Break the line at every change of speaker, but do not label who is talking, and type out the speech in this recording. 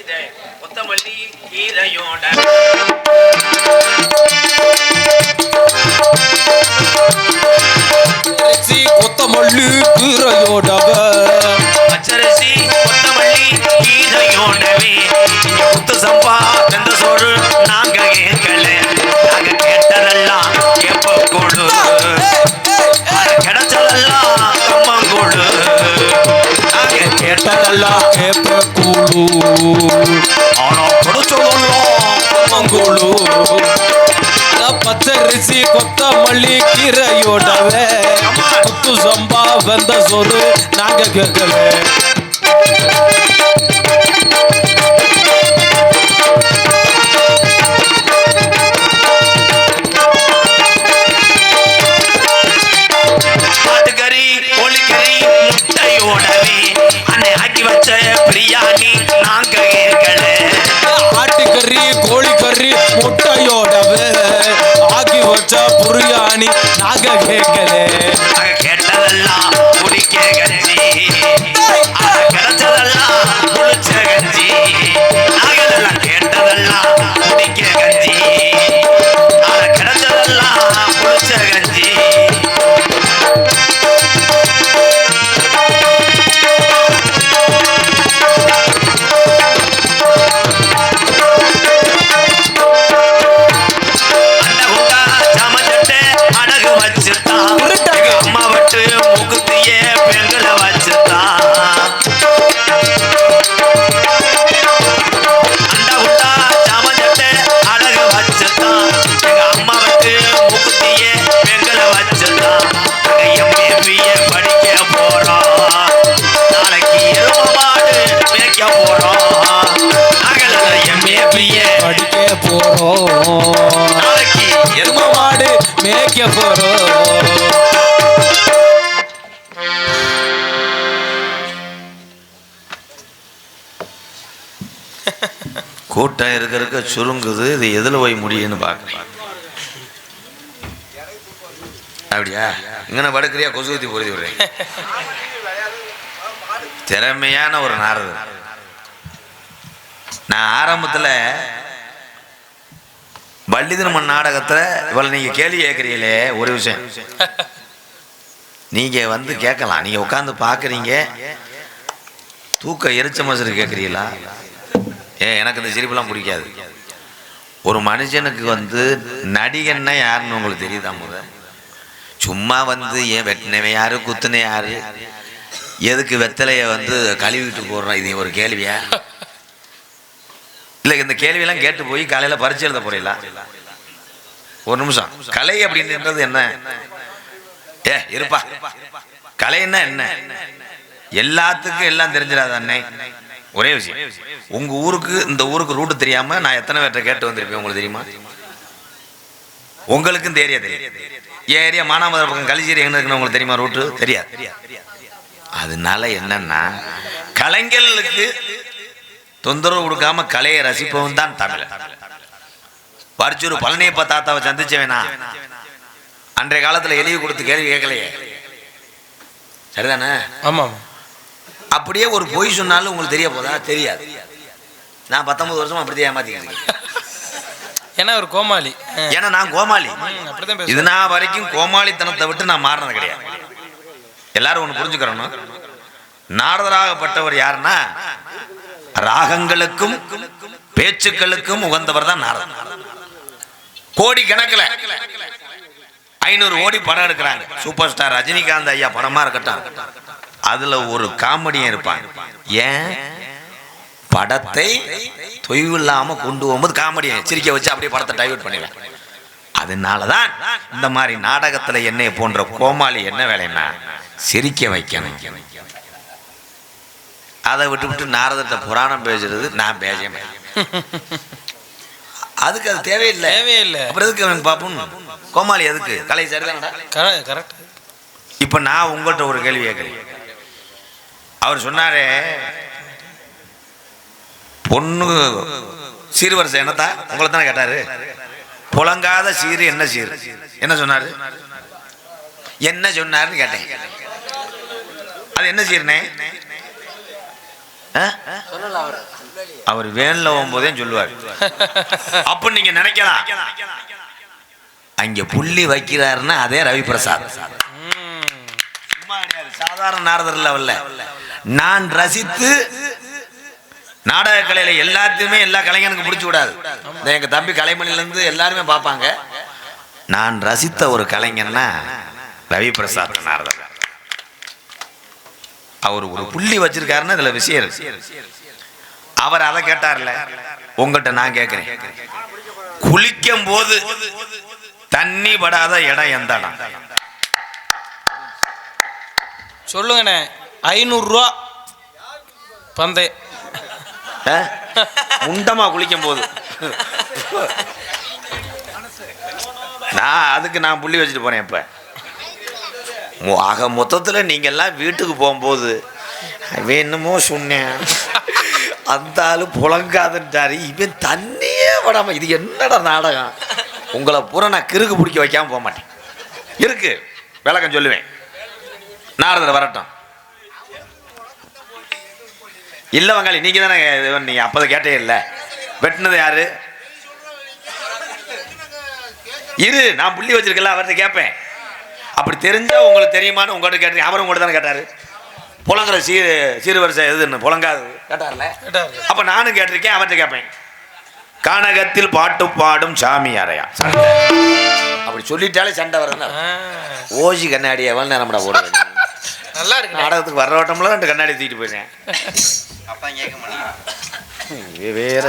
கொத்தமல்லி கீரையோட
கொத்தமல்லி கீரையோடவ
பச்சரிசி கொத்தமல்லி கீரையோடவே குத்து சம்பா வெந்த சோறு நாங்க கேட்கல நாங்க கேட்டதெல்லாம் எப்ப கொடு கிடைச்சதெல்லாம் கம்மங்கூடு நாங்க கேட்டதெல்லாம்
எப்ப கூடு
ஆனா கொடுச்சதெல்லாம் கம்மங்கூடு
பச்சரிசி கொத்தமல்லி கீரையோடவ குத்து சம்பா வெந்த சோறு நாங்க கேட்கல
ஆட்டுக்கறி கோழிக்கறி முட்டையோடவே அன்னை ஆக்கி வச்ச பிரியாணி நாங்க கேட்கல
ஆட்டுக்கறி கோழிக்கறி முட்டையோடவே ஆக்கி வச்ச பிரியாணி நாங்க கேட்கல
கேட்டதெல்லாம் குடிக்க கஞ்சி கிடைச்சதெல்லாம் குளிச்ச கஞ்சி நாங்கெல்லாம் கேட்டதெல்லாம் குடிக்க கஞ்சி கிடைச்சதெல்லாம் குளிச்ச கஞ்சி
எரும மாடு மேய்க்க போறோம்
கூட்டம் இருக்க சுருங்குது இது எதுல போய் முடியும்னு பாக்குறேன் அப்படியா இங்க படுக்கிறியா கொசு ஊத்தி பொருதி விடுறேன் திறமையான ஒரு நாரதர் நான் ஆரம்பத்துல வள்ளிதிருமன் நாடகத்துல இவ்வளவு நீங்க கேள்வி கேட்கறீங்களே ஒரு விஷயம் நீங்க வந்து கேட்கலாம் நீங்க உட்காந்து பாக்குறீங்க தூக்க எரிச்ச மசரு கேட்கறீங்களா எனக்கு இந்த சிரிப்புலாம் பிடிக்காது ஒரு மனுஷனுக்கு வந்து நடிகன்னா யாருன்னு உங்களுக்கு தெரியுதா முத சும்மா வந்து ஏன் வெட்டினவன் யாரு குத்துன யாரு எதுக்கு வெத்தலைய வந்து கழுவிட்டு போடுறான் இது ஒரு கேள்வியா இல்லை இந்த கேள்வியெல்லாம் கேட்டு போய் காலையில் பரிச்சு எழுத போறீங்களா ஒரு நிமிஷம் கலை அப்படின்றது என்ன இருப்பா கலைன்னா என்ன எல்லாத்துக்கும் எல்லாம் தெரிஞ்சிடாத அண்ணே ஒரே விஷயம் உங்க ஊருக்கு இந்த ஊருக்கு ரூட்டு தெரியாம நான் எத்தனை பேர்ட்ட கேட்டு வந்திருப்பேன் உங்களுக்கு தெரியுமா உங்களுக்கும் தெரியும் ஏரியா மானாமதுரை பக்கம் கலிச்சேரி எங்க இருக்குன்னு உங்களுக்கு தெரியுமா ரூட்டு தெரியாது அதனால என்னன்னா கலைஞர்களுக்கு தொந்தரவு கொடுக்காம கலையை ரசிப்பவன் தான் தமிழ் பரிச்சூர் பழனியப்பா தாத்தாவை சந்திச்சவேனா அன்றைய காலத்துல எழுதி கொடுத்து கேள்வி கேட்கலையே சரிதானே
ஆமா
அப்படியே ஒரு பொய் சொன்னாலும் உங்களுக்கு தெரிய போதா தெரியாது நான் 19 வருஷமா அப்படியே ஏமாத்திக்கிறேன்
ஏன்னா ஒரு கோமாளி
ஏன்னா நான் கோமாளி இது நான் வரைக்கும் கோமாளித்தனத்தை விட்டு நான் மாறினது கிடையாது எல்லாரும் ஒண்ணு புரிஞ்சுக்கிறோம் நாரதராகப்பட்டவர் யாருன்னா ராகங்களுக்கும் பேச்சுக்களுக்கும் உகந்தவர் தான் நாரதர் கோடி கணக்கில் 500 கோடி படம் எடுக்கிறாங்க சூப்பர் ஸ்டார் ரஜினிகாந்த் ஐயா படமா இருக்கட்டும் அதுல ஒரு காமெடியும் இருப்பாங்க ஏன் படத்தை தொய்வு இல்லாம கொண்டு போகும்போது காமெடியை சிரிக்க வச்சு அப்படியே படத்தை டைவர்ட் பண்ணிடலாம் அதனாலதான் இந்த மாதிரி நாடகத்துல என்னை போன்ற கோமாளி என்ன வேலைன்னா சிரிக்க வைக்கணும் அதை விட்டு நாரதத்தை புராணம் பேசுறது நான் பேச அதுக்கு அது தேவையில்லை அப்புறம் எதுக்கு அவனுக்கு பார்ப்போம் கோமாளி எதுக்கு கலை சரிதானடா
கரெக்ட்
இப்ப நான் உங்கள்கிட்ட ஒரு கேள்வி கேட்கிறேன் அவர் சொன்னாரே பொண்ணு சீர்வரிசை என்னத்தா உங்களை தானே கேட்டாரு புலங்காத சீர் என்ன சீர் என்ன சொன்னாரு என்ன சொன்னாருன்னு கேட்டேன் அது என்ன சீர்னே அவர் வேன்ல போகும்போதே சொல்லுவார். அப்ப நீங்க நினைக்கலாம் அங்க புள்ளி வைக்கிறாருன்னா அதே ரவி பிரசாத். சும்மா கிடையாது, சாதாரண நாரதர் லெவல்ல. நான் ரசித்து நாடக கலையில எல்லாத்தையுமே எல்லா கலைஞனுக்கு பிடிச்சு விடாது. எங்க தம்பி கலைமணில இருந்து எல்லாருமே பார்ப்பாங்க. நான் ரசித்த ஒரு கலைஞன்னா ரவி பிரசாத் நாரதர். அவர் ஒரு புள்ளி வச்சிருக்காருன்னு இதுல விஷயம் இருக்கு. அவர் அதை கேட்டார்ல, உங்ககிட்ட நான் கேட்கிறேன், குளிக்கும் போது தண்ணி படாத இடம் எந்த இடம்?
சொல்லுங்கண்ணே. 500 ரூபா பந்தய
உண்டமா குளிக்கும் போது. அதுக்கு நான் புள்ளி வச்சுட்டு போறேன். இப்ப ஆக மொத்தத்துல நீங்க எல்லாம் வீட்டுக்கு போகும்போது என்னமோ சொன்னேன், அந்த ஆளு புழங்காதுன்றாரு, இவன் தண்ணியே படாம, இது என்னடா நாடகம்? உங்களை பூரா நான் கிறுக்கு பிடிக்க வைக்காம போக மாட்டேன். இருக்கு விளக்கம் சொல்லுவேன். நாரதர் வரட்டும். இல்ல வங்காளி, நீங்க தானே, நீங்க அப்பதை கேட்டே இல்லை. வெட்டினது யாரு? இரு, நான் புள்ளி வச்சிருக்கல, அவர்கிட்ட கேட்பேன். அப்படி தெரிஞ்சா உங்களுக்கு தெரியுமான்னு உங்கள்கிட்ட கேட்டீங்க. அவரும் உங்கள்கிட்ட தானே கேட்டாரு. புலங்குற சீர் வரிசை எதுன்னு புலங்காது கேட்டார்ல. அப்ப நானும் கேட்டிருக்கேன், அவர்கிட்ட கேட்பேன். கானகத்தில் பாட்டு பாடும் சாமி அறையா அப்படி சொல்லிட்டாலே சண்டை வரல. ஓசி கண்ணாடி எவ்வளவு நேரம்டா போடுறது?
நல்லா இருக்கு.
நாடகத்துக்கு வர்ற ஓட்டம்ல 2 கண்ணாடி தூக்கிட்டு போயிட்டேன். அப்பா கேட்க மாட்டேன். வேற